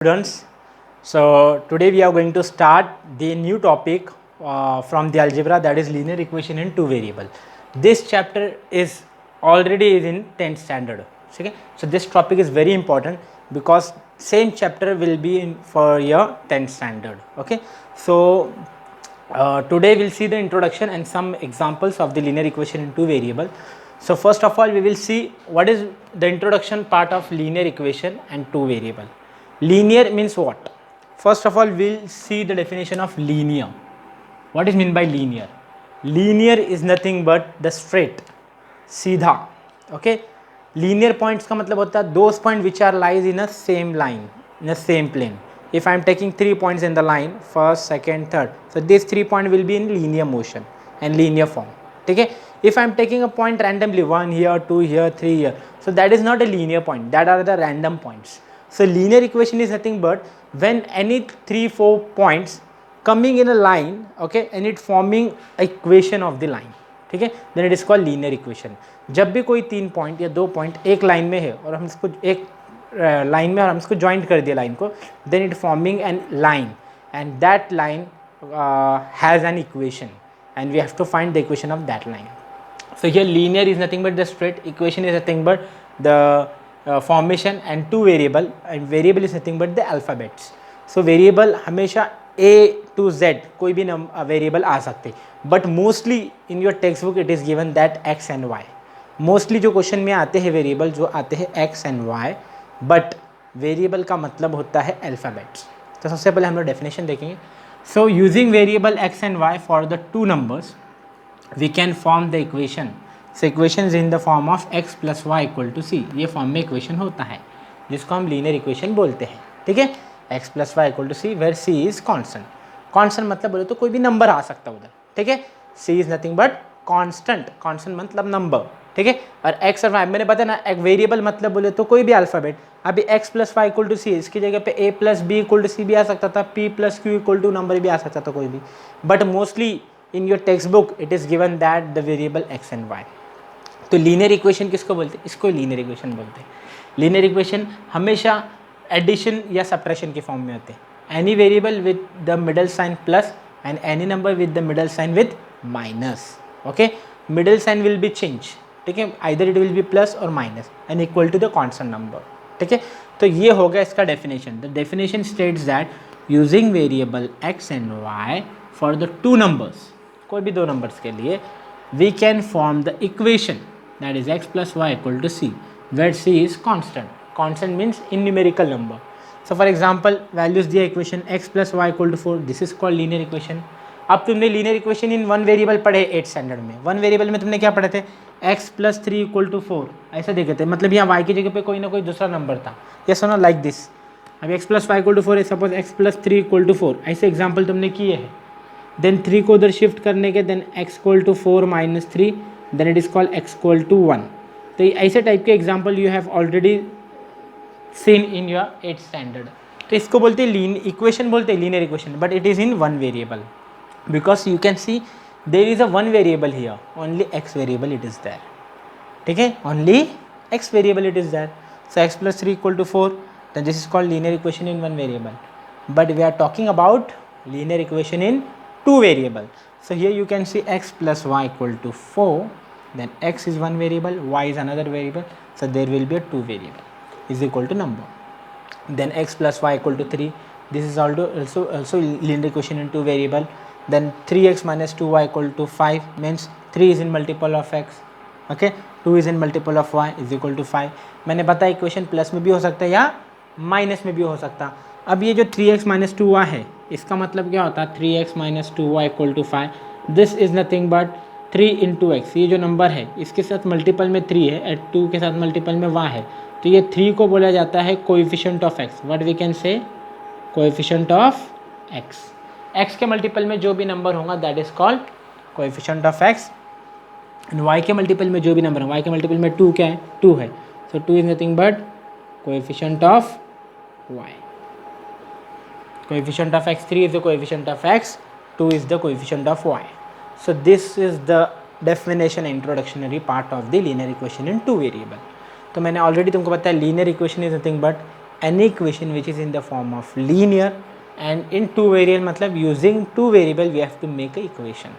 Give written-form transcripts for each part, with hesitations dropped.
Students, so today we are going to start the new topic from the algebra, that is linear equation in two variable. This chapter is already in 10th standard. Okay, so this topic is very important because same chapter will be in for your 10th standard. Okay, so today we'll see the introduction and some examples of the linear equation in two variable. So first of all we will see what is the introduction part of linear equation and two variable. Linear means what? First of all we'll see the definition of linear. What is meant by linear? Linear is nothing but the straight, सीधा. Okay, linear points का मतलब होता है those point which are lies in a same line, in a same plane. If I am taking 3 points in the line, first, second, third, so these 3 points will be in linear motion and linear form. Okay, if I am taking a point randomly, 1 here, 2 here, 3 here, so that is not a linear point, that are the random points. So linear equation is nothing but when any 3-4 points coming in a line, okay, and it forming equation of the line, ठीक है, then it is called linear equation. जब भी कोई 3 point या 2 point एक line में है और हम इसको एक लाइन में और हम इसको ज्वाइंट कर दिया लाइन को, then it forming an line and that line has an equation and we have to find the equation of that line. So here linear is nothing but the straight, equation is nothing but the formation, and two variable, and variable is nothing but the alphabets. So variable हमेशा a to z कोई भी variable आ सकते, but mostly in your text book it is given that x and y. Mostly जो question में आते हैं variable जो आते हैं x and y, but variable का मतलब होता है अल्फ़ाबेट्स. तो सबसे पहले हम लोग डेफिनेशन देखेंगे. So using variable x and y for the two numbers, we can form the equation. So equation is in the form of x plus y equal to c. ये फॉर्म में equation होता है जिसको हम linear equation बोलते हैं. ठीक है, x plus y equal to c where c is constant. constant मतलब बोले तो कोई भी नंबर आ सकता है उधर. ठीक है, c is nothing but constant. constant मतलब नंबर. ठीक है, और x और y मैंने बताया ना, एक वेरिएबल मतलब बोले तो कोई भी अल्फ़ाबेट. अभी x plus Y equal to c, इसकी जगह पे a plus b equal to c भी आ सकता था, p plus q equal to number भी आ सकता था कोई भी, but mostly in your text book it is given that the variable x and y. तो लीनियर इक्वेशन किसको बोलते हैं? इसको लीनियर इक्वेशन बोलते हैं. लीनियर इक्वेशन हमेशा एडिशन या सब्ट्रैक्शन के फॉर्म में होते हैं. Any variable with the middle sign plus and any number with the middle sign with minus. Okay, middle sign will be change. ठीक है, either it will be plus और minus and equal to the constant number. ठीक है, तो ये हो गया इसका definition. The definition states that using variable x and y for the two numbers, कोई भी दो नंबर्स के लिए, we can form the equation that is x plus Y equal to c where c is constant. Constant means in numerical number. So for example values दिया equation x plus Y equal to 4, this is called linear equation. अब तुमने linear equation in one variable पढ़े 8th standard में. One variable में तुमने क्या पढ़े थे? x प्लस 3 इक्वल टू 4 ऐसा देखे थे, मतलब यहाँ y की जगह पे कोई ना कोई दूसरा नंबर था. ये सुनो लाइक दिस. अब x plus Y equal to 4 है, suppose x plus 3 equal to 4, ऐसे एग्जाम्पल तुमने किए हैं. देन 3 को उधर शिफ्ट करने के, then x equal to 4 minus 3, then it is called x equal to 1. तो ऐसे टाइप के example you have already seen in your 8th standard. तो इसको बोलते हैं इक्वेशन, बोलते हैं linear equation, but it is in one variable. Because you can see there is a one variable here, only x variable it is there. ठीक है, only x variable it is there. So x plus 3 equal to 4, then this is called linear equation in one variable. But we are talking about linear equation in two variable. So here you can see x plus y equal to 4, then x is one variable, y is another variable, so there will be a two variable is equal to number. Then x plus y equal to 3, this is also linear equation in two variable. Then 3x minus 2y equal to 5 means 3 is in multiple of x, okay, 2 is in multiple of y is equal to 5. मैंने बताया equation plus में भी हो सकता है या minus में भी हो सकता. अब ये जो 3x माइनस 2y है, इसका मतलब क्या होता है? 3x minus 2y equal to 5. This is nothing but 3 into x. ये जो नंबर है इसके साथ मल्टीपल में 3 है, एट 2 के साथ मल्टीपल में y है, तो ये 3 को बोला जाता है coefficient of x. What we can say? Coefficient of x. x के मल्टीपल में जो भी नंबर होगा that is called coefficient of x. And y के मल्टीपल में जो भी नंबर है, y के मल्टीपल में 2 क्या है? 2 है. सो 2 is nothing but coefficient of y. Coefficient of x 3 is the coefficient of x, 2 is the coefficient of y. So this is the definition introductory part of the linear equation in two variable. तो मैंने already तुमको बताया linear equation is nothing but any equation which is in the form of linear and in two variable, मतलब using two variable we have to make a equation.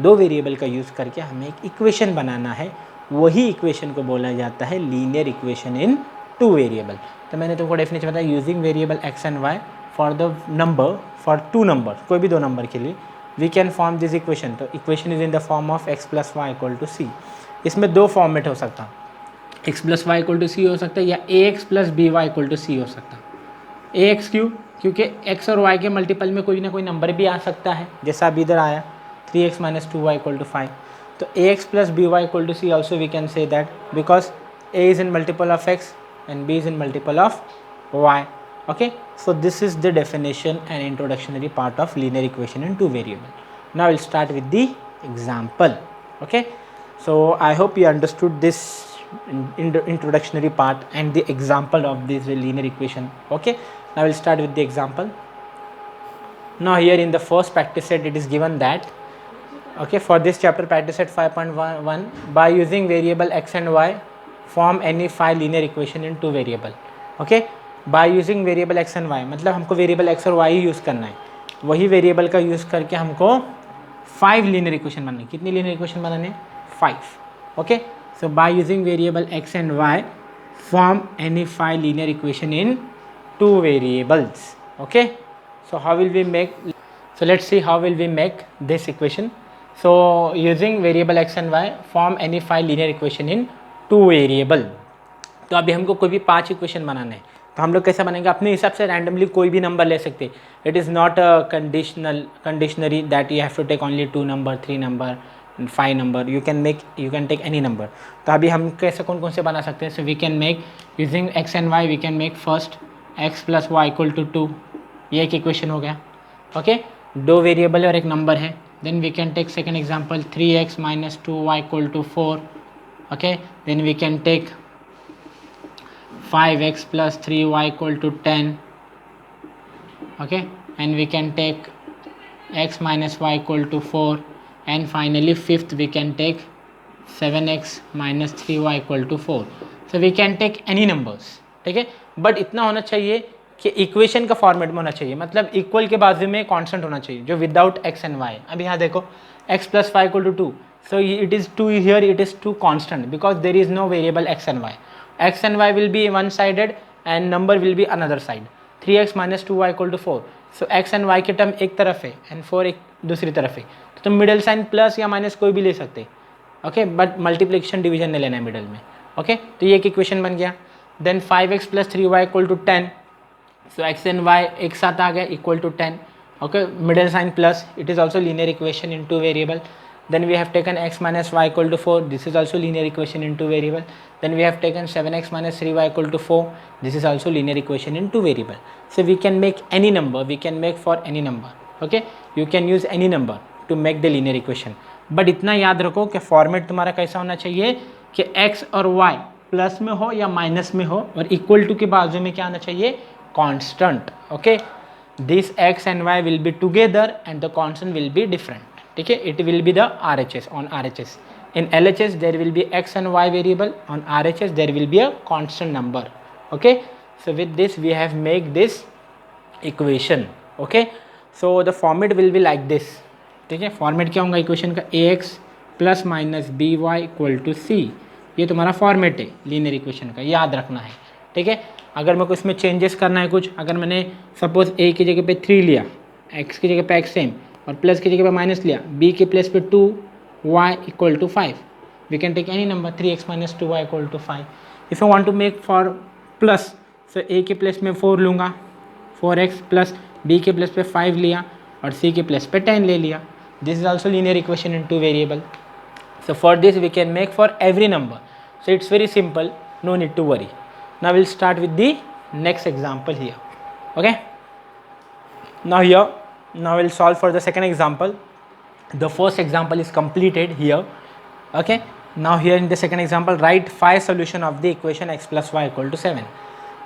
दो variable का use करके हमें एक इक्वेशन बनाना है, वही इक्वेशन को बोला जाता है linear equation in two variable. तो मैंने तुमको डेफिनेशन बताया, using variable X and Y for the number, for two number, कोई भी दो नंबर के लिए we can form this equation. तो equation is in the form of X plus Y equal to C. इसमें दो फॉर्मेट हो सकता, X plus Y equal to C हो सकता है या A X plus B Y equal to C हो सकता. ए एक्स क्यों? क्योंकि एक्स और वाई के मल्टीपल में कोई ना कोई नंबर भी आ सकता है, जैसा अभी इधर आया 3x minus 2y equal to 5. तो ax plus by equal to c also we can say that because a is in multiple of x and b is in multiple of y. Okay, so this is the definition and introductory part of linear equation in two variable. Now we'll start with the example. Okay, so I hope you understood this in the introductory part and the example of this linear equation. Okay, now we'll start with the example. Now here in the first practice set it is given that, okay, for this chapter practice set 5.1, by using variable x and y form any five linear equation in two variable. Okay, by using variable x and y मतलब हमको variable x और y ही use करना है, वही variable का use करके हमको 5 linear equation बनाने. कितनी linear equation बनाने? 5. Okay, so by using variable x and y form any 5 linear equation in two variables. Okay, so how will we make? So let's see how will we make this equation. So using variable x and y form any 5 linear equation in two variable. तो अभी हमको कोई भी 5 equation बनाना है, तो हम लोग कैसे बनेंगे? अपने हिसाब से रैंडमली कोई भी नंबर ले सकते. It is not conditionary that you have to take only 2 number, 3 number, 5 number. You can take any number. तो अभी हम कैसे कौन कौन से बना सकते हैं? So we can make using x and y, we can make first x plus Y equal to 2. ये एक इक्वेशन हो गया. ओके, दो वेरिएबल है और एक नंबर है. Then we can take second example 3x minus 2y equal to 4. Okay, then we can take 5x plus 3y equal to 10. Okay, and we can take x minus y equal to 4, and finally fifth we can take 7x minus 3y equal to 4. So we can take any numbers. ठीक है, but इतना होना चाहिए कि equation का format में होना चाहिए, मतलब इक्वल के बाजू में कांस्टेंट होना चाहिए जो विदाउट एक्स एंड वाई. अब यहाँ देखो x plus Y equal to 2, so it is 2 here, it is 2 constant because there is no variable x and y. x and y will be one sided and number will be another side. 3x minus 2y equal to 4. So x and y के term एक तरफ है and 4 एक दूसरी तरफ है, तो तुम मिडल साइन प्लस या माइनस कोई भी ले सकते. ओके, बट मल्टीप्लिकेशन डिवीजन नहीं लेना है मिडल में. ओके, तो ये एक इक्वेशन बन गया. Then 5x plus 3y equal to 10. So x and y एक साथ आ गया equal to 10. Okay, middle sign plus, it is also linear equation in two variable. Then we have taken x minus y equal to 4. This is also linear equation in two variable. Then we have taken 7x minus 3y equal to 4. This is also linear equation in two variable. So we can make any number, we can make for any number. Okay, you can use any number to make the linear equation. But इतना याद रखो कि format तुम्हारा कैसा होना चाहिए कि x और y प्लस में हो या माइनस में हो, और इक्वल टू के बाजू में क्या आना चाहिए? Constant. Okay, this x and y will be together and the constant will be different. ठीक है, it will be the RHS on RHS. In LHS there will be x and y variable. On RHS there will be a constant number. Okay, so with this we have make this equation. Okay, so the format will be like this. ठीक है, format क्या होगा equation का? ax plus minus B Y equal to C. ये तुम्हारा format है linear equation का, याद रखना है. ठीक है, अगर मेरे को इसमें चेंजेस करना है कुछ, अगर मैंने सपोज a की जगह पे 3 लिया, x की जगह पे x सेम और प्लस की जगह पे माइनस लिया, b के प्लेस पे 2y equal to 5, we can take any number 3x minus 2y equal to 5. If you want to make four plus, so a के प्लेस में 4 लूँगा, 4x प्लस b के प्लेस पे 5 लिया और c के प्लेस पे 10 ले लिया. This is also linear equation in two variable. So for this we can make for every number. So it's very simple, no need to worry. Now we'll start with the next example here. Okay, now we'll solve for the second example. The first example is completed here. Okay, now here in the second example write 5 solution of the equation x plus y equal to 7.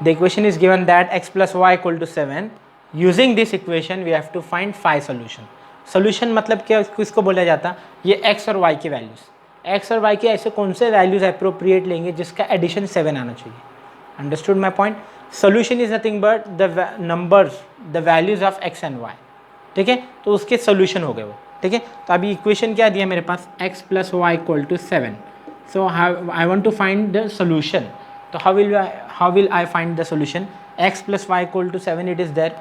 The equation is given that x plus y equal to 7. Using this equation we have to find 5 solution. Solution मतलब क्या, किसको बोला जाता? ये x और y की values, x और y के ऐसे कौन से वैल्यूज अप्रोप्रिएट लेंगे जिसका एडिशन 7 आना चाहिए. Understood my point? Solution is nothing but the numbers, the values of x and y, ठीक है, तो उसके सोल्यूशन हो गए वो, ठीक है। तो अभी इक्वेशन क्या दिया मेरे पास, x plus Y equal to 7, so I want to find the solution. तो how will I find the solution, x plus Y equal to 7 it is there,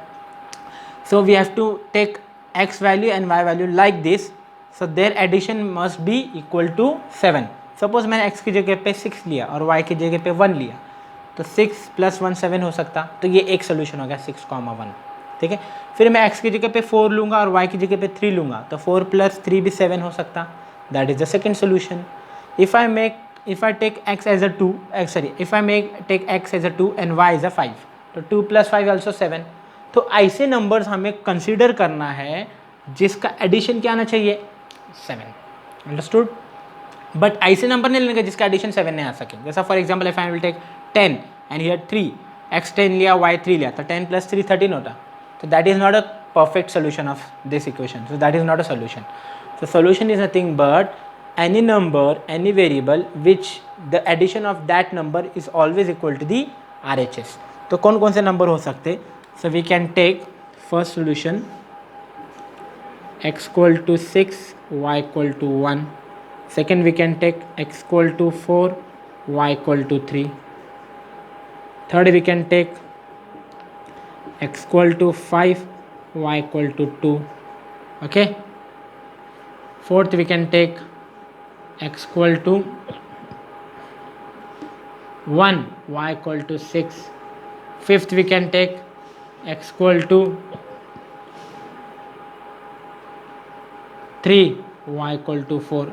so we have to take x value and y value like this, so their addition must be equal to 7। Suppose मैंने x की जगह पे 6 लिया और y की जगह पे 1 लिया, तो 6 प्लस 1 7 हो सकता, तो ये एक सोल्यूशन हो गया 6, 1, ठीक है। फिर मैं x की जगह पे 4 लूँगा और y की जगह पे 3 लूँगा, तो 4 प्लस 3 भी 7 हो सकता, that is the second solution. if I take x as a 2, if I take x as a 2 and y as a 5, तो 2 plus 5 also 7। तो ऐसे नंबर्स हमें कंसीडर करना है जिसका एडिशन क्या आना चाहिए, 7, अंडरस्टूड। बट ऐसे नंबर नहीं लेंगे जिसका एडिशन 7 नहीं आ सके। जैसा for example if I will take 10 and here 3, x 10 लिया y 3 लिया, तो 10 प्लस 3 13 होता, तो that is not a perfect solution of this equation, so that is not a solution। So solution is nothing but any number, any variable which the addition of that number is always equal to the RHS। तो कौन कौन से number हो सकते, so we can take first solution x equal to 6, y equal to 1, second we can take x equal to 4, y equal to 3, third we can take x equal to 5, y equal to 2, okay, fourth we can take x equal to 1, y equal to 6, fifth we can take x equal to 3, y equal to 4,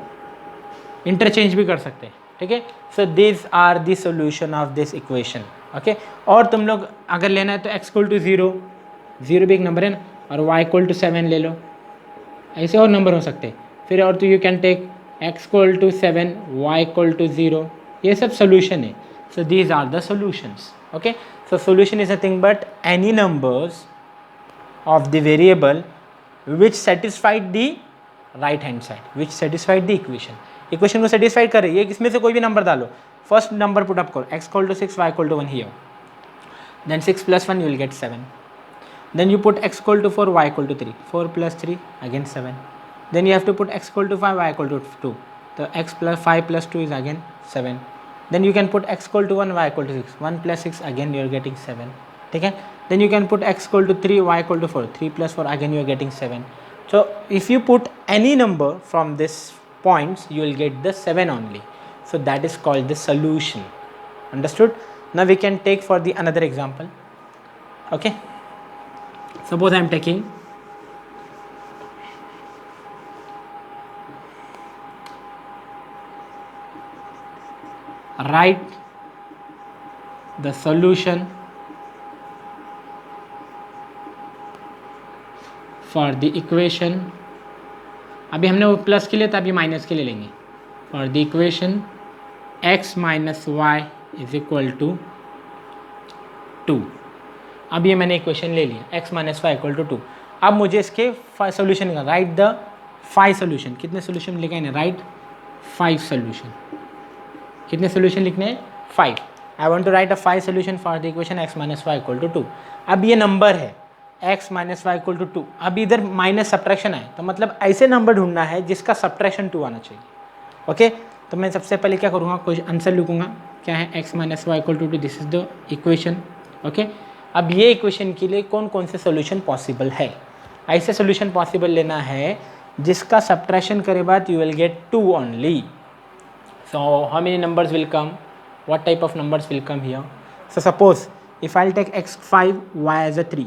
interchange भी कर सकते हैं, ठीक है। So this are the solution of this equation, okay. और तुम लोग अगर लेना है तो x इक्वल टू 0, 0 भी एक नंबर है ना, और y इक्वल टू 7 ले लो, ऐसे और नंबर हो सकते हैं। फिर और तो you can take x equal to 7, y equal to 0, ये सब सोल्यूशन है। So these are the solutions, okay. So solution is nothing but any numbers of the variable which satisfied the right hand side, which satisfied the equation, equation को satisfied करे, ये इसमें से कोई भी नंबर डालो, फर्स्ट नंबर पुट अप करो, x equal to 6, y equal to 1 here, then 6 plus 1 you will get 7, then you put x equal to 4, y equal to 3, 4 plus 3 again 7, then you have to put x equal to 5, y equal to 2, so x plus 5 plus 2 is again 7, then you can put x equal to 1, y equal to 6, 1 plus 6 again you are getting 7, ठीक है। Then you can put x equal to 3, y equal to 4, 3 plus 4 again you are getting 7. So if you put any number from this points you will get the 7 only, so that is called the solution, understood। Now we can take for the another example, okay। Suppose I am taking write the solution for the equation, अभी हमने वो plus के लिए था, अभी minus के लिए लेंगे, for the equation x minus y is equal to 2। अब ये मैंने इक्वेशन ले लिया x minus y equal to 2। अब मुझे इसके सोल्यूशन का राइट द 5 सोल्यूशन, कितने सोल्यूशन लिखे हैं, राइट 5 सोल्यूशन, कितने सोल्यूशन लिखने हैं, 5। I want to write a 5 solution for the equation x minus y equal to 2। अब ये नंबर है x minus y equal to 2, अब इधर माइनस सब्ट्रैक्शन है, तो मतलब ऐसे नंबर ढूंढना है जिसका सब्ट्रैक्शन 2 आना चाहिए, ओके। तो मैं सबसे पहले क्या करूँगा, कुछ आंसर लिखूँगा, क्या है x minus y equal to 2, this is the equation, okay. अब ये इक्वेशन के लिए कौन कौन से सोल्यूशन पॉसिबल है, ऐसे सोल्यूशन पॉसिबल लेना है जिसका सब्ट्रैक्शन करे बाद you will get 2 only. So how many numbers will come, what type of numbers will come here. So suppose if I take x 5, y as a 3,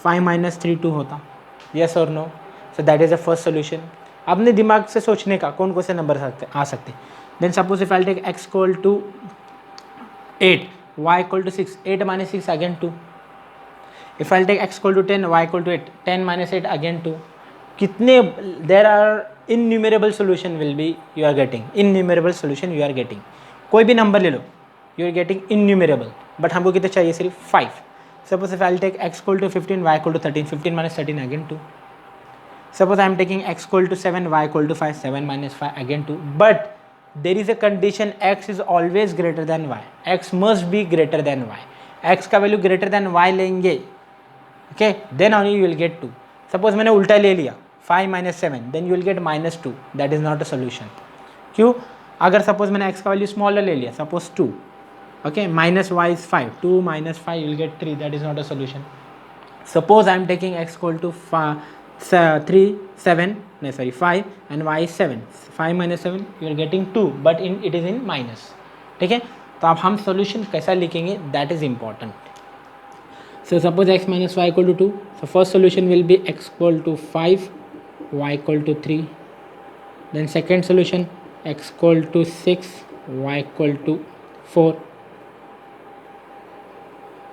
5 minus 3 2 होता, yes और no, so that is the first solution. अपने दिमाग से सोचने का कौन कौन से नंबर आ सकते। Then suppose if I take x equal to 8, y equal to 6, 8 minus 6 again 2। If I take x equal to 10, y equal to 8, 10 minus 8 again 2। कितने, there are innumerable solution will be you are getting, innumerable solution you are getting, कोई भी number ले लो you are getting innumerable, but हमको कितने चाहिए, सिर्फ 5। Suppose if I'll take x equal to 15, y equal to 13, 15 minus 13 again 2. Suppose I am taking x equal to 7, y equal to 5, 7 minus 5 again 2. But there is a condition, x is always greater than y. X must be greater than y. x का value greater than y लेंगे, okay, then only you will get 2. Suppose मैंने उल्टा ले लिया 5 - 7, then you will get -2. That is not a solution. क्यों? अगर suppose मैंने x का वैल्यू स्मॉलर ले लिया, suppose 2, okay, minus y is 5, 2 minus 5 you will get 3. That is not a solution. Suppose I am taking x equal to 5 and y is 7. 5 minus 7 you are getting 2, but it is in minus. ठीक है, तो अब हम solution कैसा लिखेंगे, that is important. So suppose x minus y equal to 2. So first solution will be x equal to 5, y equal to 3. Then second solution x equal to 6, y equal to 4.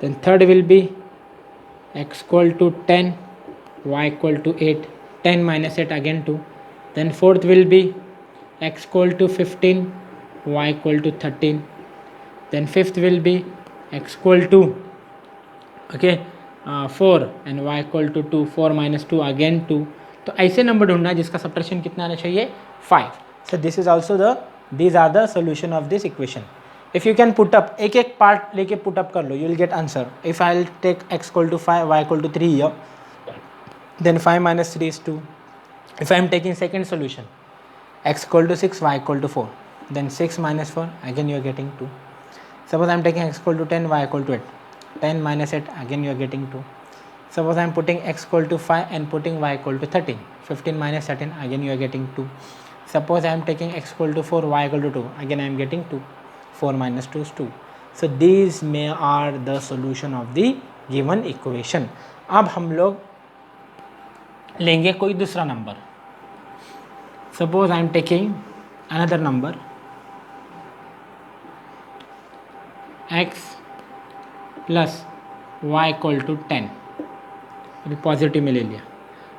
Then third will be x equal to 10, y equal to 8. 10 minus 8 again 2. Then fourth will be x equal to 15, y equal to 13. Then fifth will be x equal to 4 and y equal to 2. 4 minus 2 again 2. तो ऐसे number ढूंढना जिसका subtraction कितना आना चाहिए, 5. So this is also these are the solution of this equation. If you can put up एक एक part लेके पुट अप कर लो, you will get answer. If I will take x equal to 5, y equal to 3 here, then 5 minus 3 is 2. If I am taking second solution, x equal to 6, y equal to 4, then 6 minus 4, again you are getting 2. Suppose I am taking x equal to 10, y equal to 8. 10 minus 8, again you are getting 2. Suppose I am putting x equal to 5 and putting y equal to 13. 15 minus 13, again you are getting 2. Suppose I am taking x equal to 4, y equal to 2, again I am getting 2. 4 minus 2 is 2. So these are the solution of the given equation. अब हम लोग लेंगे कोई दूसरा number. Suppose I am taking another number x plus y equal to 10. अभी positive में ले लिया.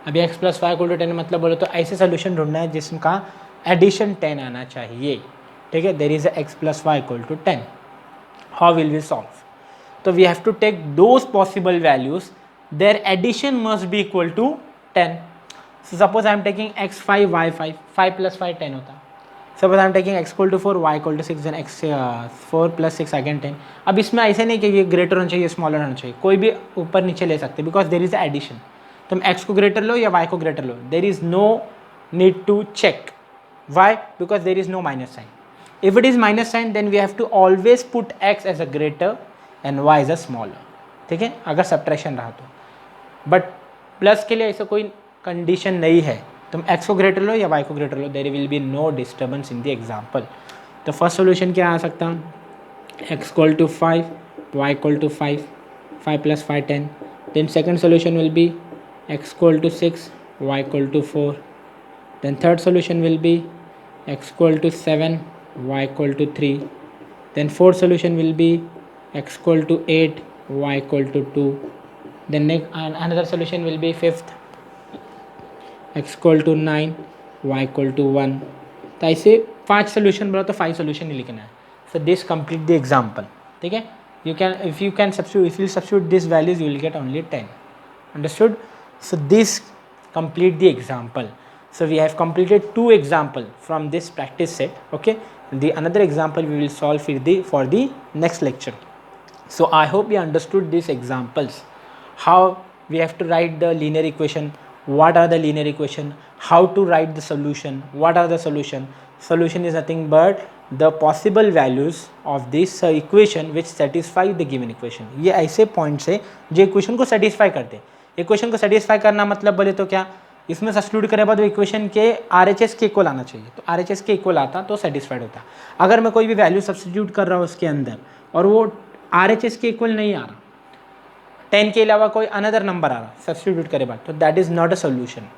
अभी x plus y equal to 10 मतलब बोलो तो ऐसे सोल्यूशन ढूंढना है जिसका एडिशन 10 आना चाहिए. ठीक है, there is x plus y equal to 10. How will we solve? So we have to take those possible values, their addition must be equal to 10. So suppose I am taking x5, y5, 5 plus 5 10 होता. Suppose I am taking x equal to 4, y equal to 6, then x 4 plus 6 again 10. अब इसमें ऐसे नहीं कि ये greater होना चाहिए, smaller होना चाहिए, कोई भी ऊपर नीचे ले सकते, बिकॉज देर इज एडिशन. तुम x को ग्रेटर लो या y को ग्रेटर लो, there is no need to check. Why? Because there is no minus sign. If it is minus sign, then we have to always put x as a greater and y as a smaller. ठीक है, अगर subtraction रहा तो. But plus के लिए ऐसा कोई condition नहीं है, तुम x को ग्रेटर लो या y को ग्रेटर लो, there will be no disturbance in the example. तो फर्स्ट सोल्यूशन क्या आ सकता हूँ, x equal to 5, y equal to 5, 5 plus 5 10. Then second solution will be x equal to 6, y equal to 4. Then third solution will be x equal to 7, y equal to 3. Then fourth solution will be x equal to 8, y equal to 2. Then another solution will be fifth, x equal to 9, y equal to 1. तो ऐसे 5 solution बोला तो 5 solution ही लिखना है. So this complete the example. ठीक है, if you substitute these values, you will get only 10. Understood? So this complete the example. So we have completed 2 example from this practice set. Okay, the another example we will solve for the next lecture. So I hope you understood these examples, how we have to write the linear equation, what are the linear equation, how to write the solution, what are the solution. Solution is nothing but the possible values of this equation which satisfy the given equation. ये ऐसे points है जो equation को satisfy करते हैं. Equation को satisfy करना मतलब बोले तो क्या, इसमें सब्स्टिट्यूट करे बाद वो इक्वेशन के RHS के इक्वल आना चाहिए. तो RHS के इक्वल आता तो सेटिस्फाइड होता. अगर मैं कोई भी वैल्यू सब्स्टिट्यूट कर रहा हूँ उसके अंदर और वो RHS के इक्वल नहीं आ रहा, 10 के अलावा कोई अनदर नंबर आ रहा सब्स्टिट्यूट करे बाद, तो that is not a solution.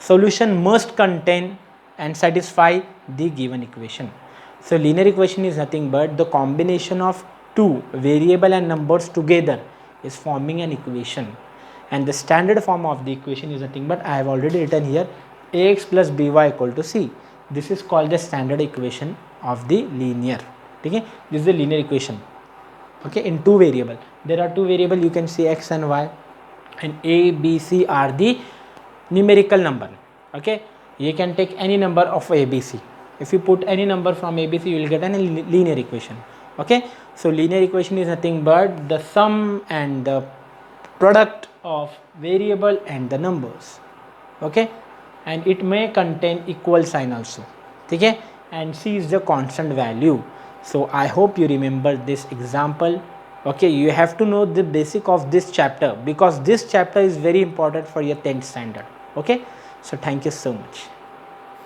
Solution must contain and satisfy the given equation. So linear equation is nothing but the combination of two variable and numbers together is forming an equation, and the standard form of the equation is nothing but I have already written here, ax plus by equal to c. This is called the standard equation of the linear. Okay, this is the linear equation. Okay, in two variable, there are two variable, you can see x and y, and a, b, c are the numerical number. Okay, you can take any number of a, b, c. If you put any number from a, b, c, you will get a linear equation. Okay, So linear equation is nothing but the sum and the product of variable and the numbers. Okay, and it may contain equal sign also. Okay, and c is the constant value. So I hope you remember this example. Okay, you have to know the basic of this chapter because this chapter is very important for your 10th standard. Okay, so thank you so much.